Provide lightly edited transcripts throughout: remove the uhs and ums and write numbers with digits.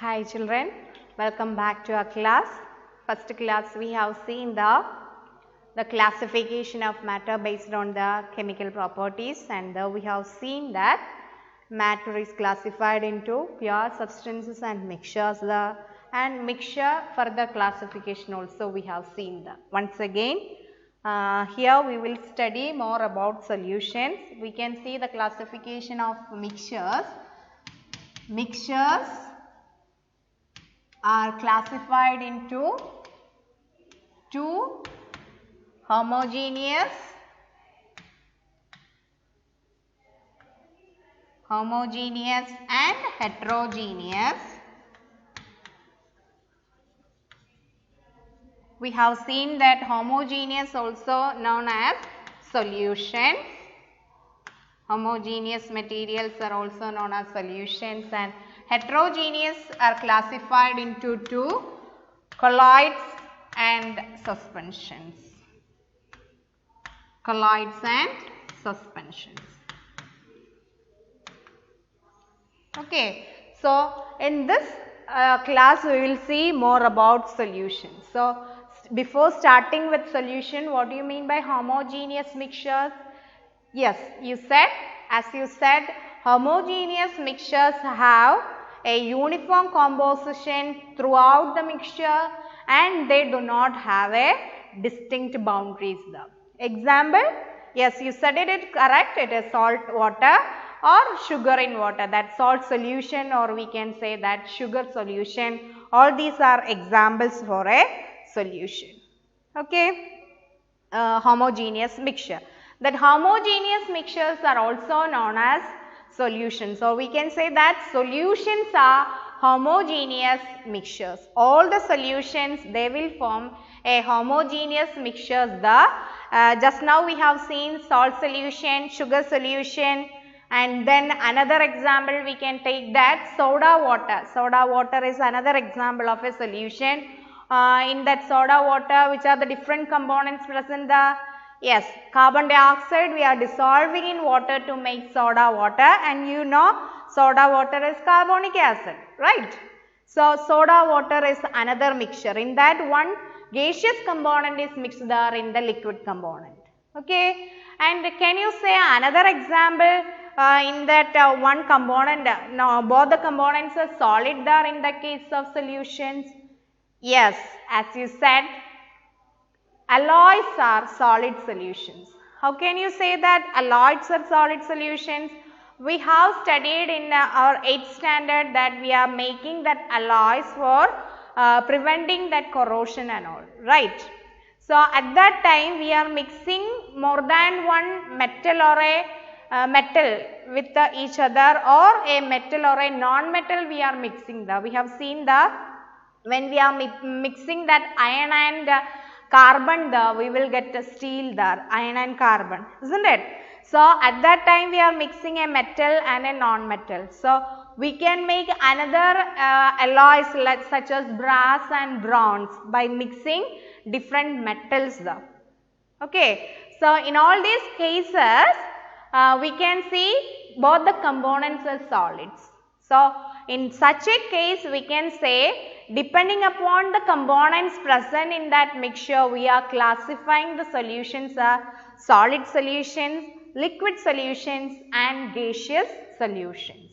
Hi children, welcome back to our class. First class we have seen the classification of matter based on the chemical properties, and we have seen that matter is classified into pure substances and mixtures, and mixture further classification also we have seen that. Once again, here we will study more about solutions. We can see the classification of mixtures. Mixtures are classified into two: homogeneous and heterogeneous. We have seen that homogeneous also known as solutions. Homogeneous materials are also known as solutions, and heterogeneous are classified into two: colloids and suspensions. Colloids and suspensions. Okay, so in this class we will see more about solutions. So before starting with solution, what do you mean by homogeneous mixtures? Yes, as you said, homogeneous mixtures have a uniform composition throughout the mixture and they do not have a distinct boundaries. Example, yes, you said it correct, it is salt water or sugar in water, that salt solution, or we can say that sugar solution. All these are examples for a solution. Okay, homogeneous mixture. That homogeneous mixtures are also known as solutions. So we can say that solutions are homogeneous mixtures. All the solutions, they will form a homogeneous mixtures. Just now we have seen salt solution, sugar solution, and then another example we can take that soda water. Soda water is another example of a solution. In that soda water, which are the different components present? Yes, carbon dioxide we are dissolving in water to make soda water, and you know soda water is carbonic acid, right? So soda water is another mixture. In that, one gaseous component is mixed there in the liquid component. Okay, and can you say another example in that one component, no, both the components are solid there in the case of solutions? Yes, as you said, alloys are solid solutions. How can you say that alloys are solid solutions? We have studied in our 8th standard that we are making that alloys for preventing that corrosion and all, right? So at that time we are mixing more than one metal or a metal with each other, or a metal or a non-metal we are mixing. We have seen when we are mixing that iron and carbon, we will get a steel there, iron and carbon, isn't it? So at that time we are mixing a metal and a non-metal. So we can make another alloys such as brass and bronze by mixing different metals there. Okay, so in all these cases we can see both the components are solids. So in such a case we can say, depending upon the components present in that mixture, we are classifying the solutions as solid solutions, liquid solutions and gaseous solutions.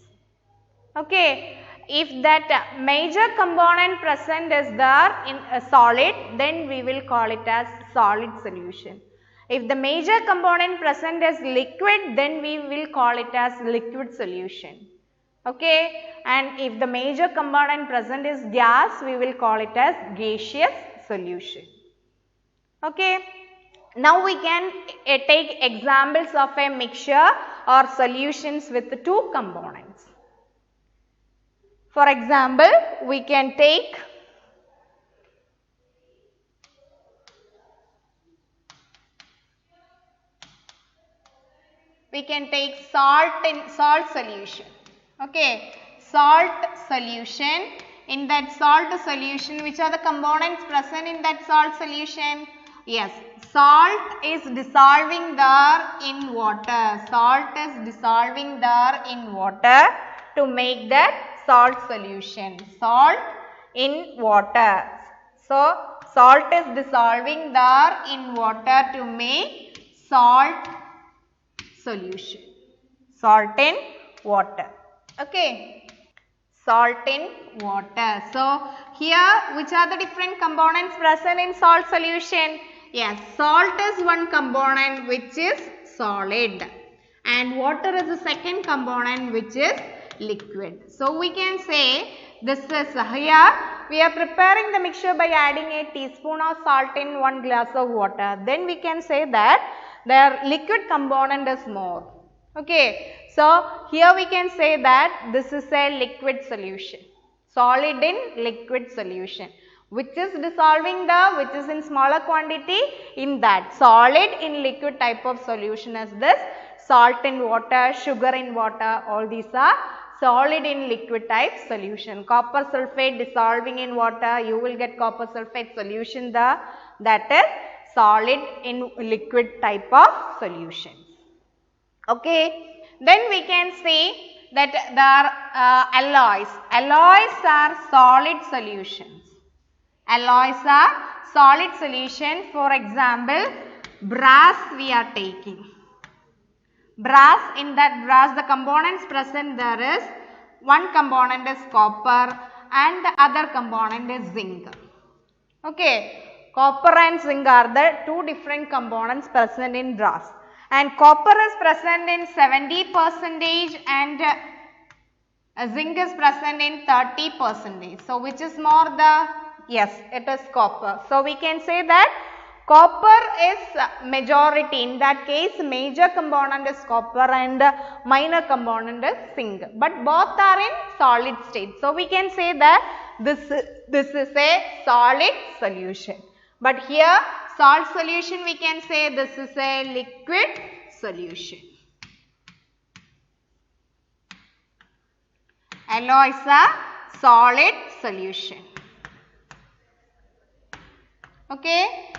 Okay, if that major component present is there in a solid, then we will call it as solid solution. If the major component present is liquid, then we will call it as liquid solution. Okay, and if the major component present is gas, we will call it as gaseous solution. Okay, now we can take examples of a mixture or solutions with the two components. For example, we can take salt solution. Okay, salt solution. In that salt solution, which are the components present in that salt solution? Yes, salt is dissolving there in water. Salt is dissolving there in water to make that salt solution. Salt in water. So, salt is dissolving there in water to make salt solution. Salt in water. Okay. Salt in water. So, here which are the different components present in salt solution? Yes, salt is one component which is solid and water is the second component which is liquid. So, we can say this is here we are preparing the mixture by adding a teaspoon of salt in 1 glass of water. Then we can say that their liquid component is more. Okay. So, here we can say that this is a liquid solution, solid in liquid solution, which is dissolving which is in smaller quantity in that. Solid in liquid type of solution is this, salt in water, sugar in water, all these are solid in liquid type solution. Copper sulphate dissolving in water, you will get copper sulphate solution there, that is solid in liquid type of solutions. Okay. Then we can see that there are alloys. Alloys are solid solutions. Alloys are solid solution. For example, brass we are taking. Brass, in that brass the components present there is one component is copper and the other component is zinc. Okay. Copper and zinc are the two different components present in brass. And copper is present in 70% and zinc is present in 30%. So, which is more the, yes, it is copper. So, we can say that copper is majority. In that case, major component is copper and minor component is zinc. But both are in solid state. So, we can say that this is a solid solution. But here salt solution we can say this is a liquid solution. Alloys are solid solution. Okay.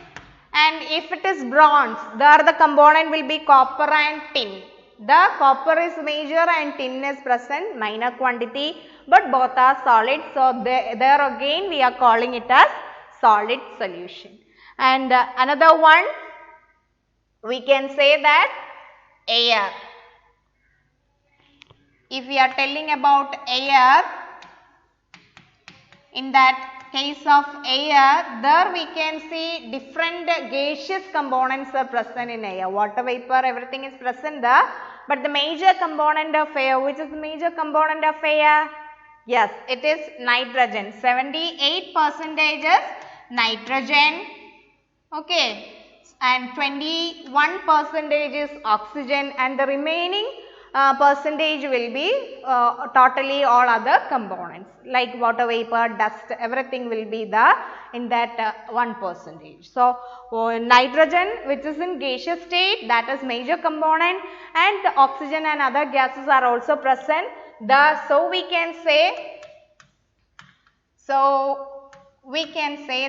And if it is bronze, there the component will be copper and tin. The copper is major and tin is present minor quantity, but both are solid. So, there again we are calling it as solid solution. And another one we can say that air. If we are telling about air, in that case of air, there we can see different gaseous components are present in air. Water vapor, everything is present there. But the major component of air, which is the major component of air? Yes, it is nitrogen. 78% is nitrogen. Okay. And 21% is oxygen and the remaining percentage will be totally all other components like water vapor, dust, everything will be there in that 1%. So, nitrogen which is in gaseous state, that is major component, and oxygen and other gases are also present there. So, we can say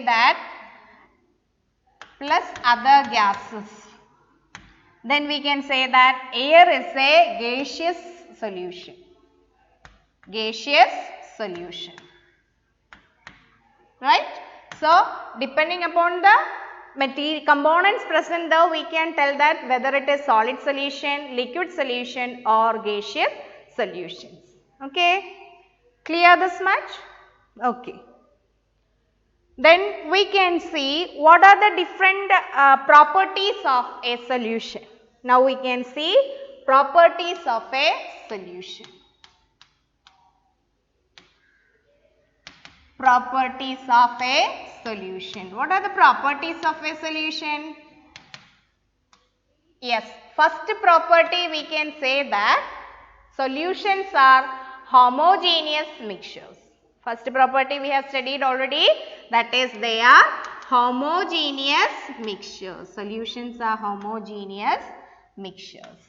that plus other gases. Then we can say that air is a gaseous solution. Gaseous solution. Right? So, depending upon the material components present there, we can tell that whether it is solid solution, liquid solution or gaseous solutions. Okay? Clear this much? Okay. Then we can see what are the different properties of a solution. Now we can see properties of a solution. Properties of a solution. What are the properties of a solution? Yes, first property we can say that solutions are homogeneous mixtures. First property we have studied already, that is they are homogeneous mixtures. Solutions are homogeneous mixtures.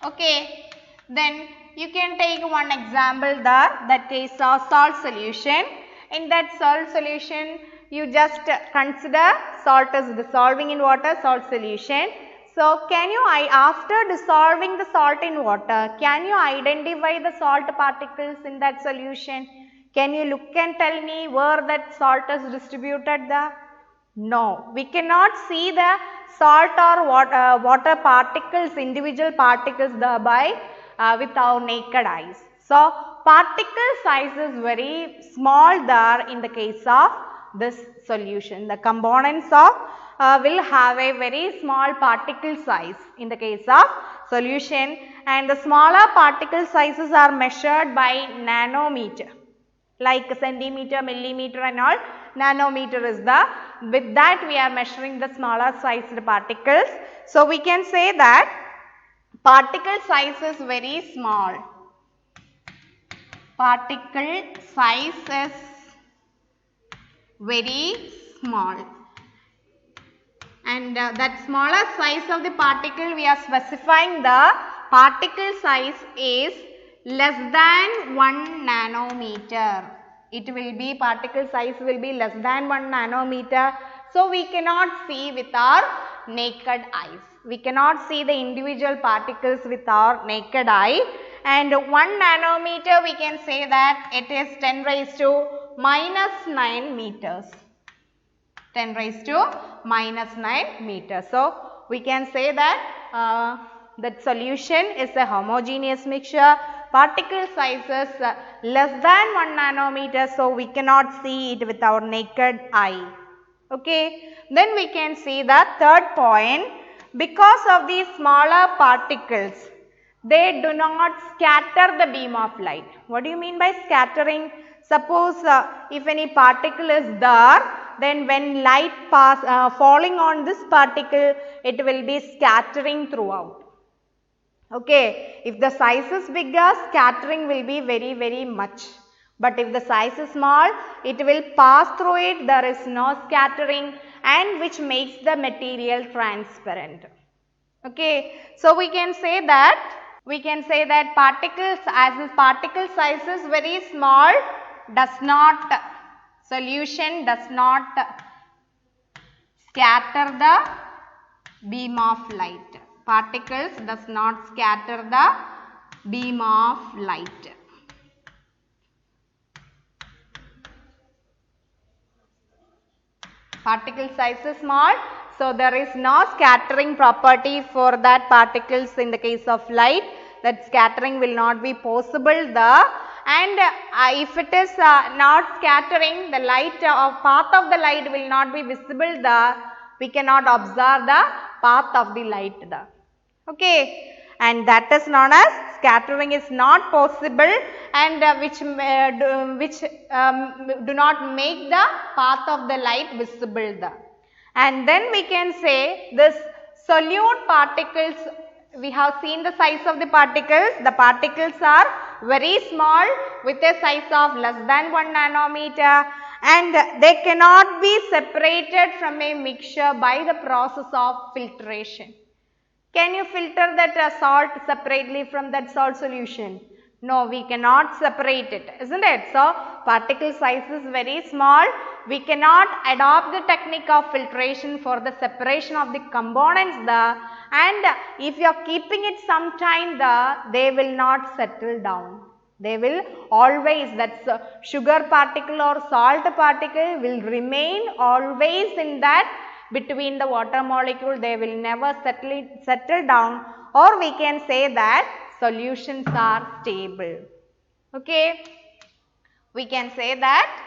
Okay. Then you can take one example there, that is salt solution. In that salt solution, you just consider salt is dissolving in water, salt solution. So, So, after dissolving the salt in water, can you identify the salt particles in that solution? Can you look and tell me where that salt is distributed there? No, we cannot see the salt or water particles, individual particles thereby with our naked eyes. So, particle size is very small there in the case of this solution. The components of will have a very small particle size in the case of solution, and the smaller particle sizes are measured by nanometer, like centimeter, millimeter and all. Nanometer is with that we are measuring the smaller sized particles. So, we can say that particle size is very small. Particle size is very small, and that smaller size of the particle, we are specifying the particle size is less than 1 nanometer. It will be, particle size will be less than 1 nanometer. So, we cannot see with our naked eyes. We cannot see the individual particles with our naked eye, and 1 nanometer we can say that it is 10 raised to minus 9 meters. 10 raised to minus 9 meters. So, we can say that that solution is a homogeneous mixture. Particle size is less than 1 nanometer. So, we cannot see it with our naked eye. Okay. Then we can see the third point. Because of these smaller particles, they do not scatter the beam of light. What do you mean by scattering? Suppose if any particle is there, then when light falling on this particle, it will be scattering throughout. Okay, if the size is bigger, scattering will be very much. But if the size is small, it will pass through it, there is no scattering, and which makes the material transparent. Okay, so we can say that particles, as this particle size is very small, solution does not scatter the beam of light. Particles does not scatter the beam of light. Particle size is small, so there is no scattering property for that particles in the case of light. That scattering will not be possible there, and if it is not scattering, the light path of the light will not be visible there. We cannot observe the path of the light there. Okay, and that is known as scattering is not possible, and which do not make the path of the light visible there. And then we can say this solute particles, we have seen the size of the particles. The particles are very small with a size of less than 1 nanometer, and they cannot be separated from a mixture by the process of filtration. Can you filter that salt separately from that salt solution? No, we cannot separate it, isn't it? So, particle size is very small. We cannot adopt the technique of filtration for the separation of the components there, and if you are keeping it some time there, they will not settle down. They will always, that's sugar particle or salt particle will remain always in that between the water molecule. They will never settle down, or we can say that solutions are stable. Okay, we can say that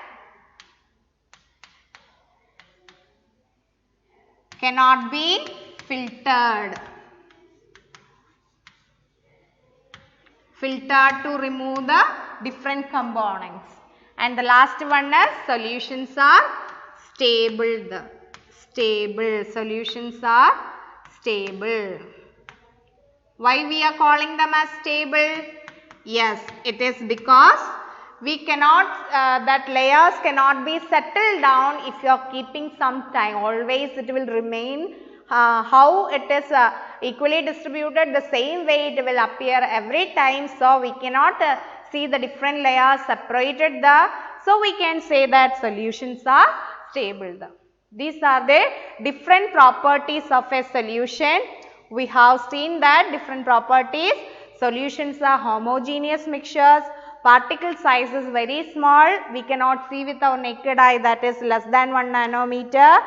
cannot be filtered. Filtered to remove the different components. And the last one is solutions are stable. Solutions are stable. Why we are calling them as stable? Yes, it is because we cannot, that layers cannot be settled down if you are keeping some time. Always it will remain how it is equally distributed, the same way it will appear every time. So, we cannot see the different layers separated there. So, we can say that solutions are stable there. These are the different properties of a solution. We have seen that different properties. Solutions are homogeneous mixtures. Particle size is very small. We cannot see with our naked eye, that is less than 1 nanometer.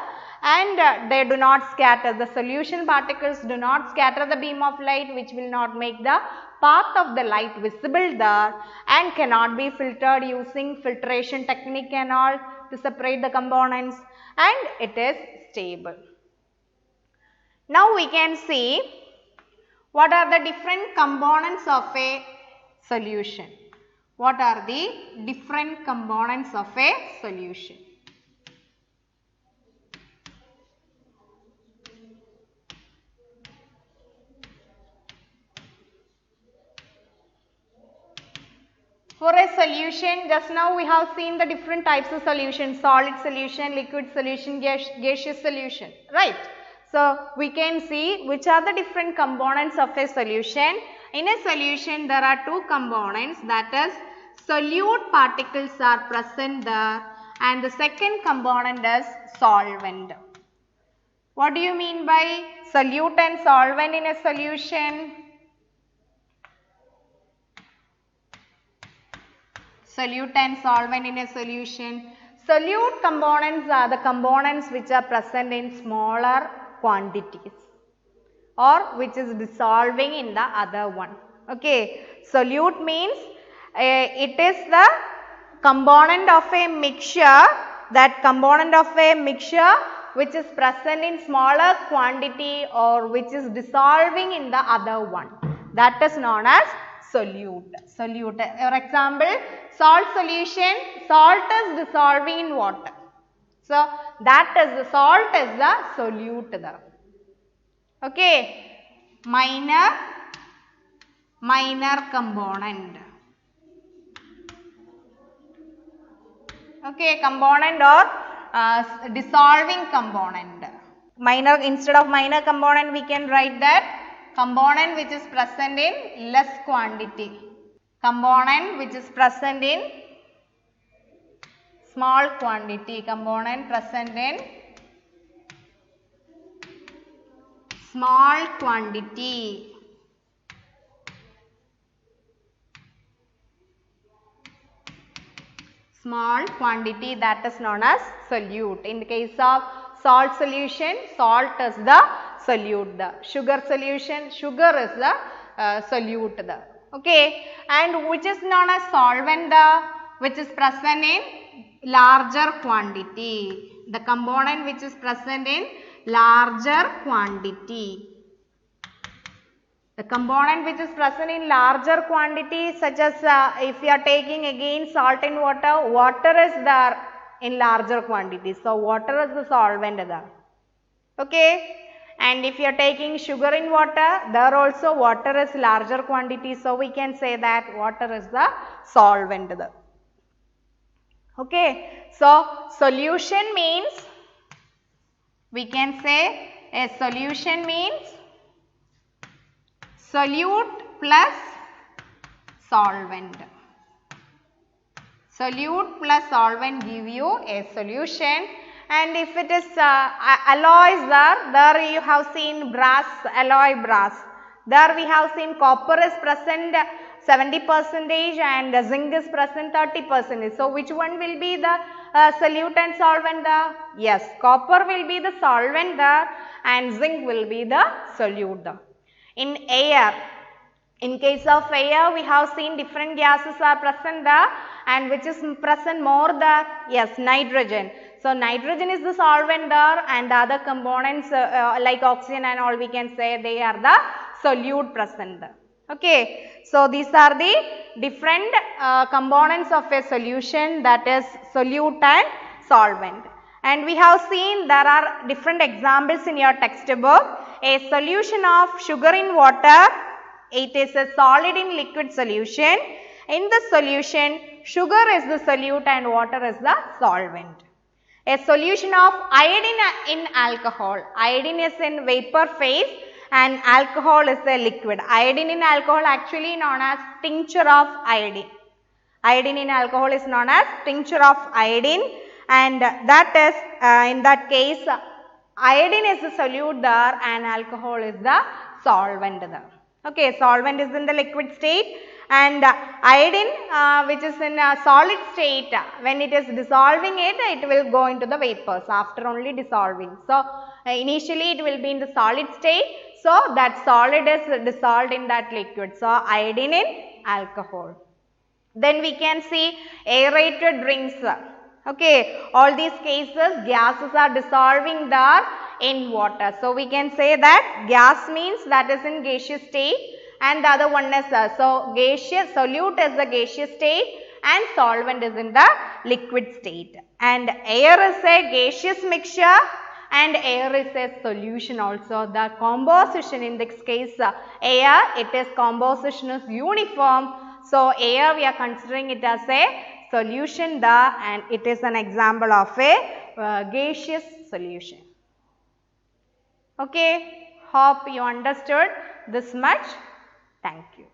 And they do not scatter. The solution particles do not scatter the beam of light, which will not make the path of the light visible there, and cannot be filtered using filtration technique and all to separate the components, and it is stable. Now we can see what are the different components of a solution. What are the different components of a solution? For a solution, just now we have seen the different types of solution: solid solution, liquid solution, gaseous solution, right? So we can see which are the different components of a solution. In a solution, there are two components, that is solute particles are present there, and the second component is solvent. What do you mean by solute and solvent in a solution? Solute and solvent in a solution. Solute components are the components which are present in smaller quantities or which is dissolving in the other one. Okay. Solute means it is the component of a mixture, that component of a mixture which is present in smaller quantity or which is dissolving in the other one. That is known as solute. Solute. For example, salt solution, salt is dissolving in water. So that is the salt is the solute there. Okay. Minor component. Okay, component or dissolving component. Minor, instead of minor component we can write that component which is present in less quantity. Component which is present in small quantity. Component present in small quantity. Small quantity, that is known as solute. In the case of salt solution, salt is the solute. The sugar solution, sugar is the solute. The okay, and which is known as solvent, which is present in larger quantity. The component which is present in larger quantity. The component which is present in larger quantity, such as if you are taking again salt in water, water is there in larger quantity. So water is the solvent there. Okay. And if you are taking sugar in water, there also water is larger quantity. So we can say that water is the solvent there. Okay. So solution means, we can say a solution means solute plus solvent. Solute plus solvent give you a solution. And if it is alloys there you have seen brass, alloy brass. There we have seen copper is present 70% and zinc is present 30%. So which one will be the solute and solvent there? Yes, copper will be the solvent there and zinc will be the solute there. In air, in case of air, we have seen different gases are present there, and which is present more there? Yes, nitrogen. So nitrogen is the solvent there, and the other components like oxygen and all, we can say they are the solute present there. Okay. So these are the different components of a solution, that is solute and solvent. And we have seen there are different examples in your textbook. A solution of sugar in water, it is a solid in liquid solution. In the solution, sugar is the solute and water is the solvent. A solution of iodine in alcohol. Iodine is in vapor phase and alcohol is a liquid. Iodine in alcohol actually known as tincture of iodine. Iodine in alcohol is known as tincture of iodine, and that is in that case iodine is the solute there and alcohol is the solvent. Okay, solvent is in the liquid state, and iodine which is in a solid state, when it is dissolving it, it will go into the vapors after only dissolving. So, initially it will be in the solid state, so that solid is dissolved in that liquid. So, iodine in alcohol. Then we can see aerated drinks. Okay, all these cases gases are dissolving there in water. So, we can say that gas means that is in gaseous state, and the other one is so gaseous solute is the gaseous state and solvent is in the liquid state, and air is a gaseous mixture and air is a solution also. The composition in this case air, it is composition is uniform. So, air we are considering it as a solution there, and it is an example of a gaseous solution. Okay, hope you understood this much. Thank you.